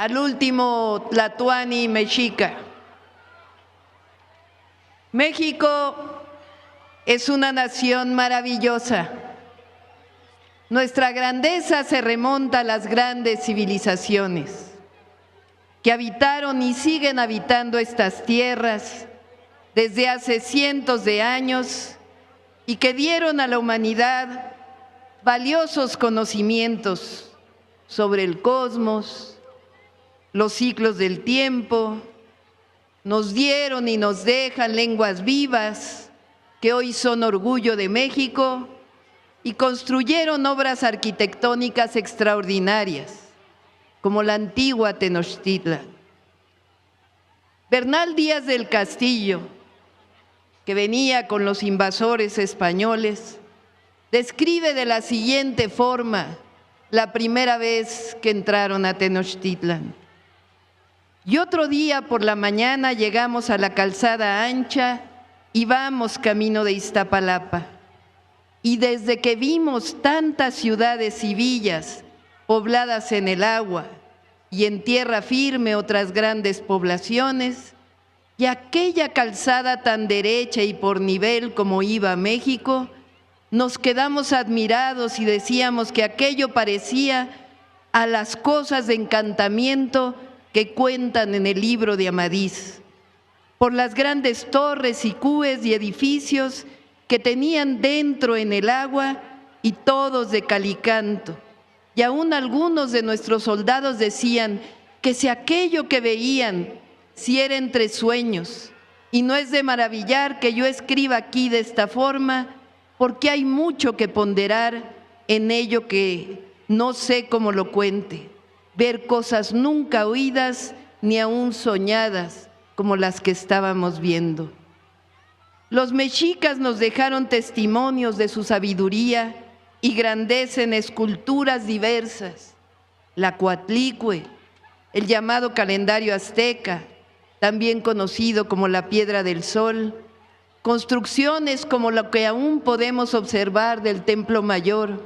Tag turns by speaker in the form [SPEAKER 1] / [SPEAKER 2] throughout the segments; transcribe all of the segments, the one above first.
[SPEAKER 1] al último Tlatoani mexica. México es una nación maravillosa. Nuestra grandeza se remonta a las grandes civilizaciones que habitaron y siguen habitando estas tierras desde hace cientos de años y que dieron a la humanidad valiosos conocimientos sobre el cosmos, los ciclos del tiempo, nos dieron y nos dejan lenguas vivas que hoy son orgullo de México y construyeron obras arquitectónicas extraordinarias, como la antigua Tenochtitlan. Bernal Díaz del Castillo, que venía con los invasores españoles, describe de la siguiente forma la primera vez que entraron a Tenochtitlan. Y otro día por la mañana llegamos a la calzada ancha y vamos camino de Iztapalapa. Y desde que vimos tantas ciudades y villas pobladas en el agua y en tierra firme otras grandes poblaciones, y aquella calzada tan derecha y por nivel como iba a México, nos quedamos admirados y decíamos que aquello parecía a las cosas de encantamiento que cuentan en el libro de Amadís, por las grandes torres y cúes y edificios que tenían dentro en el agua y todos de calicanto. Y aún algunos de nuestros soldados decían que si aquello que veían, si era entre sueños, y no es de maravillar que yo escriba aquí de esta forma, porque hay mucho que ponderar en ello que no sé cómo lo cuente, ver cosas nunca oídas ni aún soñadas como las que estábamos viendo. Los mexicas nos dejaron testimonios de su sabiduría y grandeza en esculturas diversas, la Coatlicue, el llamado calendario azteca, también conocido como la Piedra del Sol, construcciones como lo que aún podemos observar del Templo Mayor,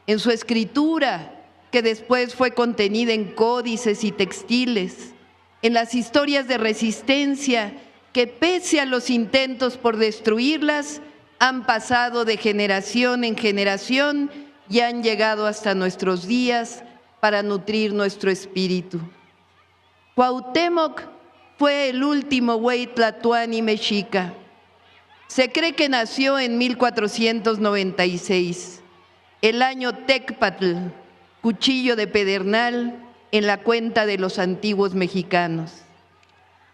[SPEAKER 1] en su escritura, que después fue contenida en códices y textiles, en las historias de resistencia que pese a los intentos por destruirlas, han pasado de generación en generación y han llegado hasta nuestros días para nutrir nuestro espíritu. Cuauhtémoc fue el último güey tlatoani mexica. Se cree que nació en 1496, el año Tecpatl, cuchillo de pedernal en la cuenta de los antiguos mexicanos.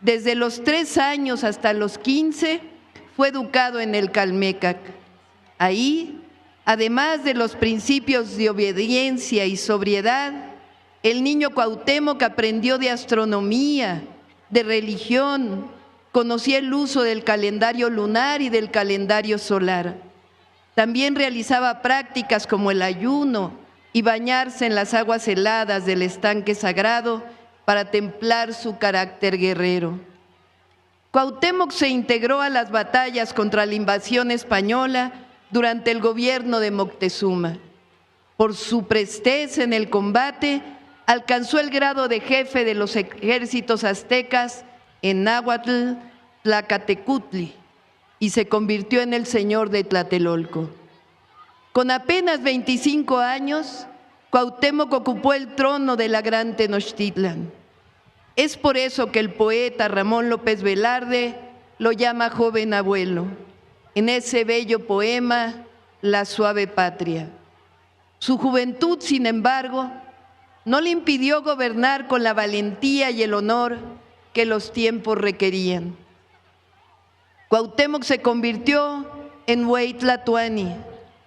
[SPEAKER 1] Desde los 3 años hasta los 15 fue educado en el Calmecac. Ahí, además de los principios de obediencia y sobriedad, el niño Cuauhtémoc aprendió de astronomía, de religión, conocía el uso del calendario lunar y del calendario solar. También realizaba prácticas como el ayuno y bañarse en las aguas heladas del estanque sagrado para templar su carácter guerrero. Cuauhtémoc se integró a las batallas contra la invasión española durante el gobierno de Moctezuma. Por su presteza en el combate, alcanzó el grado de jefe de los ejércitos aztecas en Náhuatl, Tlacatecutli, y se convirtió en el señor de Tlatelolco. Con apenas 25 años, Cuauhtémoc ocupó el trono de la gran Tenochtitlan. Es por eso que el poeta Ramón López Velarde lo llama joven abuelo, en ese bello poema, La suave patria. Su juventud, sin embargo, no le impidió gobernar con la valentía y el honor que los tiempos requerían. Cuauhtémoc se convirtió en güey tlatoani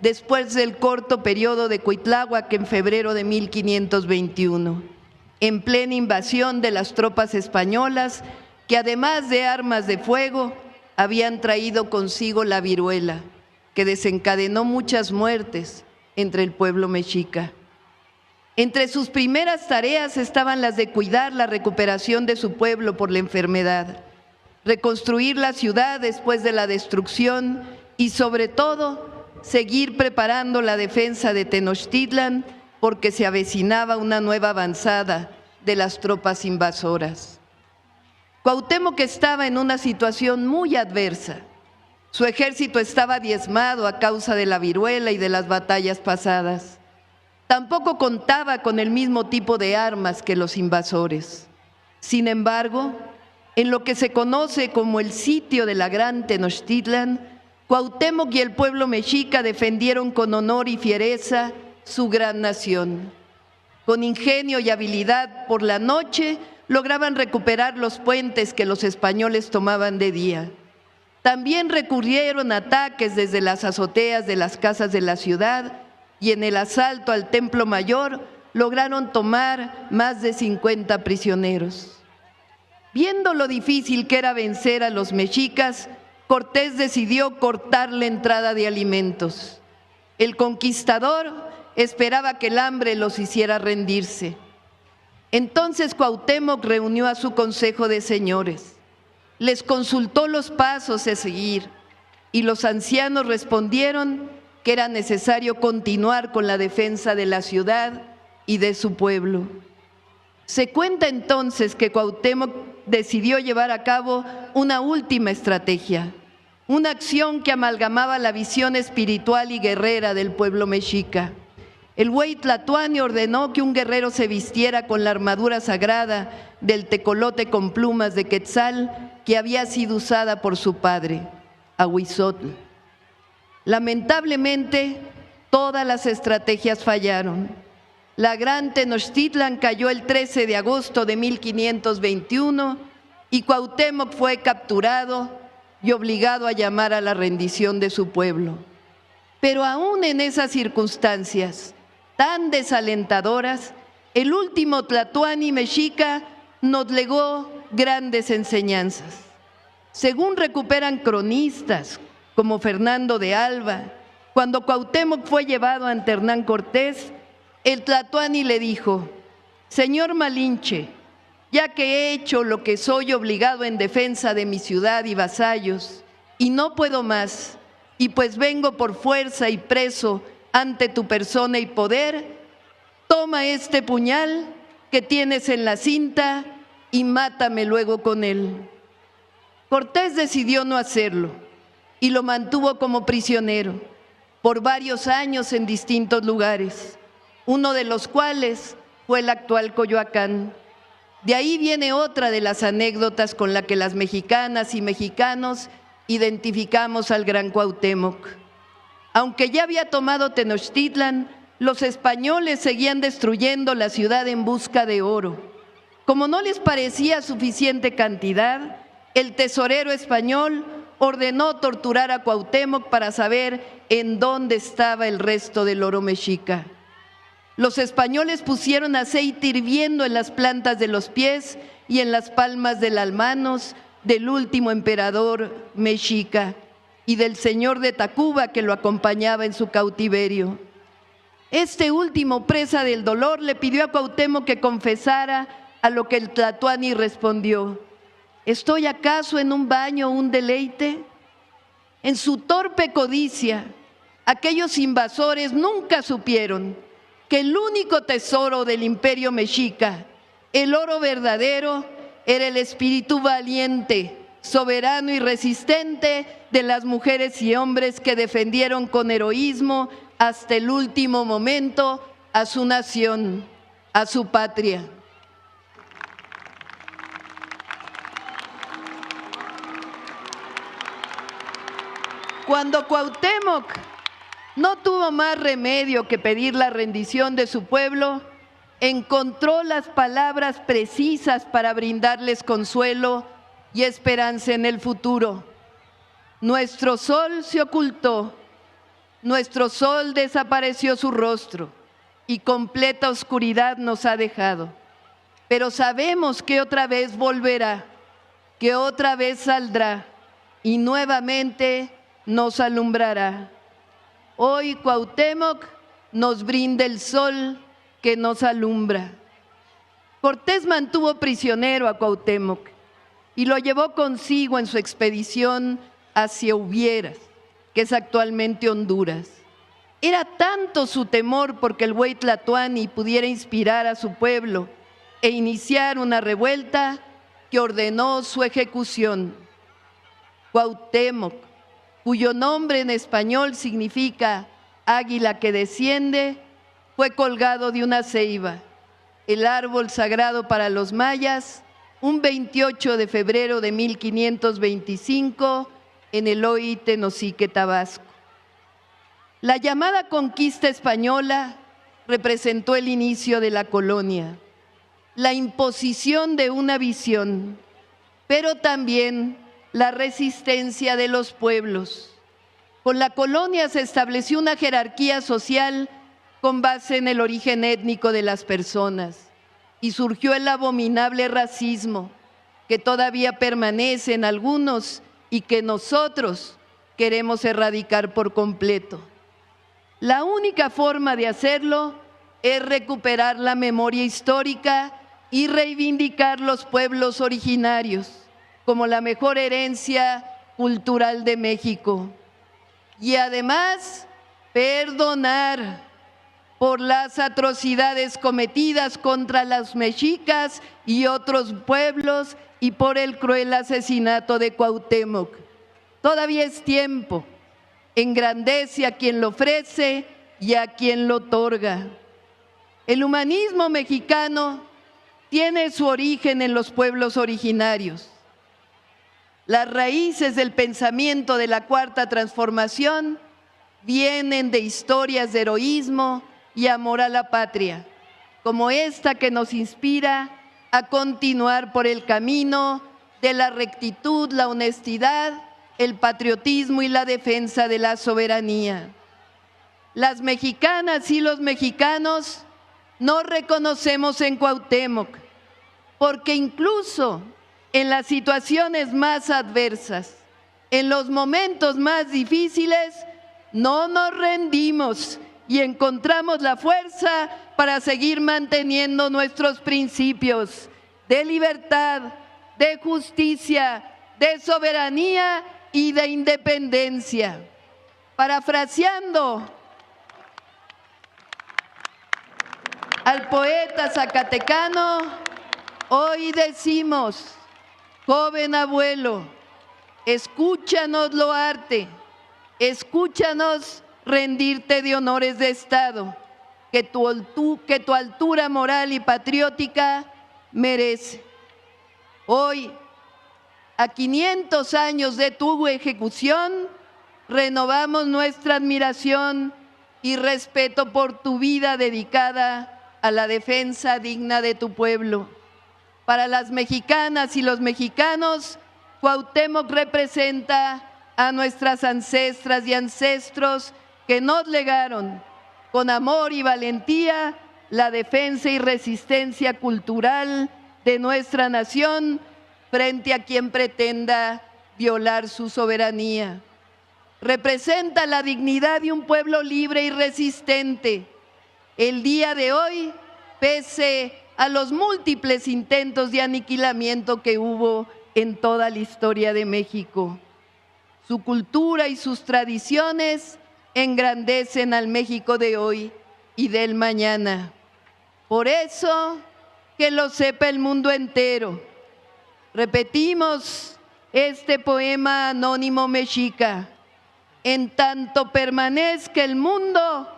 [SPEAKER 1] después del corto periodo de Cuitláhuac en febrero de 1521, en plena invasión de las tropas españolas que además de armas de fuego habían traído consigo la viruela, que desencadenó muchas muertes entre el pueblo mexica. Entre sus primeras tareas estaban las de cuidar la recuperación de su pueblo por la enfermedad, reconstruir la ciudad después de la destrucción y, sobre todo, seguir preparando la defensa de Tenochtitlan porque se avecinaba una nueva avanzada de las tropas invasoras. Cuauhtémoc estaba en una situación muy adversa. Su ejército estaba diezmado a causa de la viruela y de las batallas pasadas. Tampoco contaba con el mismo tipo de armas que los invasores. Sin embargo, en lo que se conoce como el sitio de la Gran Tenochtitlan, Cuauhtémoc y el pueblo mexica defendieron con honor y fiereza su gran nación. Con ingenio y habilidad, por la noche lograban recuperar los puentes que los españoles tomaban de día. También recurrieron a ataques desde las azoteas de las casas de la ciudad y en el asalto al Templo Mayor lograron tomar más de 50 prisioneros. Viendo lo difícil que era vencer a los mexicas, Cortés decidió cortar la entrada de alimentos. El conquistador esperaba que el hambre los hiciera rendirse. Entonces Cuauhtémoc reunió a su consejo de señores, les consultó los pasos a seguir y los ancianos respondieron que era necesario continuar con la defensa de la ciudad y de su pueblo. Se cuenta entonces que Cuauhtémoc decidió llevar a cabo una última estrategia, una acción que amalgamaba la visión espiritual y guerrera del pueblo mexica. El Güey Tlatoani ordenó que un guerrero se vistiera con la armadura sagrada del tecolote con plumas de quetzal que había sido usada por su padre, Ahuizotl. Lamentablemente, todas las estrategias fallaron. La Gran Tenochtitlan cayó el 13 de agosto de 1521 y Cuauhtémoc fue capturado y obligado a llamar a la rendición de su pueblo. Pero aún en esas circunstancias tan desalentadoras, el último Tlatoani mexica nos legó grandes enseñanzas. Según recuperan cronistas como Fernando de Alba, cuando Cuauhtémoc fue llevado ante Hernán Cortés, el Tlatoani le dijo: «Señor Malinche, ya que he hecho lo que soy obligado en defensa de mi ciudad y vasallos, y no puedo más, y pues vengo por fuerza y preso ante tu persona y poder, toma este puñal que tienes en la cinta y mátame luego con él». Cortés decidió no hacerlo y lo mantuvo como prisionero por varios años en distintos lugares, uno de los cuales fue el actual Coyoacán. De ahí viene otra de las anécdotas con la que las mexicanas y mexicanos identificamos al gran Cuauhtémoc. Aunque ya había tomado Tenochtitlan, los españoles seguían destruyendo la ciudad en busca de oro. Como no les parecía suficiente cantidad, el tesorero español ordenó torturar a Cuauhtémoc para saber en dónde estaba el resto del oro mexica. Los españoles pusieron aceite hirviendo en las plantas de los pies y en las palmas de las manos del último emperador mexica y del señor de Tacuba que lo acompañaba en su cautiverio. Este último, presa del dolor, le pidió a Cuauhtémoc que confesara, a lo que el Tlatoani respondió: ¿estoy acaso en un baño o un deleite? En su torpe codicia, aquellos invasores nunca supieron que el único tesoro del imperio mexica, el oro verdadero, era el espíritu valiente, soberano y resistente de las mujeres y hombres que defendieron con heroísmo hasta el último momento a su nación, a su patria. Cuando Cuauhtémoc no tuvo más remedio que pedir la rendición de su pueblo, encontró las palabras precisas para brindarles consuelo y esperanza en el futuro. Nuestro sol se ocultó, nuestro sol desapareció su rostro y completa oscuridad nos ha dejado. Pero sabemos que otra vez volverá, que otra vez saldrá y nuevamente nos alumbrará. Hoy Cuauhtémoc nos brinda el sol que nos alumbra. Cortés mantuvo prisionero a Cuauhtémoc y lo llevó consigo en su expedición hacia Hubieras, que es actualmente Honduras. Era tanto su temor porque el Güey Tlatoani pudiera inspirar a su pueblo e iniciar una revuelta que ordenó su ejecución. Cuauhtémoc, cuyo nombre en español significa águila que desciende, fue colgado de una ceiba, el árbol sagrado para los mayas, un 28 de febrero de 1525 en el hoy Tenosique, Tabasco. La llamada conquista española representó el inicio de la colonia, la imposición de una visión, pero también la resistencia de los pueblos. Con la colonia se estableció una jerarquía social con base en el origen étnico de las personas y surgió el abominable racismo que todavía permanece en algunos y que nosotros queremos erradicar por completo. La única forma de hacerlo es recuperar la memoria histórica y reivindicar los pueblos originarios como la mejor herencia cultural de México. Y además, perdonar por las atrocidades cometidas contra los mexicas y otros pueblos y por el cruel asesinato de Cuauhtémoc. Todavía es tiempo. Engrandece a quien lo ofrece y a quien lo otorga. El humanismo mexicano tiene su origen en los pueblos originarios. Las raíces del pensamiento de la Cuarta Transformación vienen de historias de heroísmo y amor a la patria, como esta que nos inspira a continuar por el camino de la rectitud, la honestidad, el patriotismo y la defensa de la soberanía. Las mexicanas y los mexicanos nos reconocemos en Cuauhtémoc, porque incluso en las situaciones más adversas, en los momentos más difíciles, no nos rendimos y encontramos la fuerza para seguir manteniendo nuestros principios de libertad, de justicia, de soberanía y de independencia. Parafraseando al poeta zacatecano, hoy decimos: joven abuelo, escúchanos loarte, escúchanos rendirte de honores de Estado que tu altura moral y patriótica merece. Hoy, a 500 años de tu ejecución, renovamos nuestra admiración y respeto por tu vida dedicada a la defensa digna de tu pueblo. Para las mexicanas y los mexicanos, Cuauhtémoc representa a nuestras ancestras y ancestros que nos legaron con amor y valentía la defensa y resistencia cultural de nuestra nación frente a quien pretenda violar su soberanía. Representa la dignidad de un pueblo libre y resistente. El día de hoy, pese a los múltiples intentos de aniquilamiento que hubo en toda la historia de México. Su cultura y sus tradiciones engrandecen al México de hoy y del mañana. Por eso, que lo sepa el mundo entero. Repetimos este poema anónimo mexica: en tanto permanezca el mundo,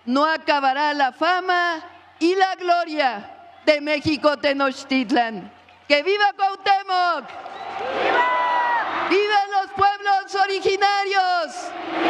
[SPEAKER 1] no acabará la fama y la gloria de México Tenochtitlan. ¡Que viva Cuauhtémoc! ¡Viva! ¡Vivan los pueblos originarios!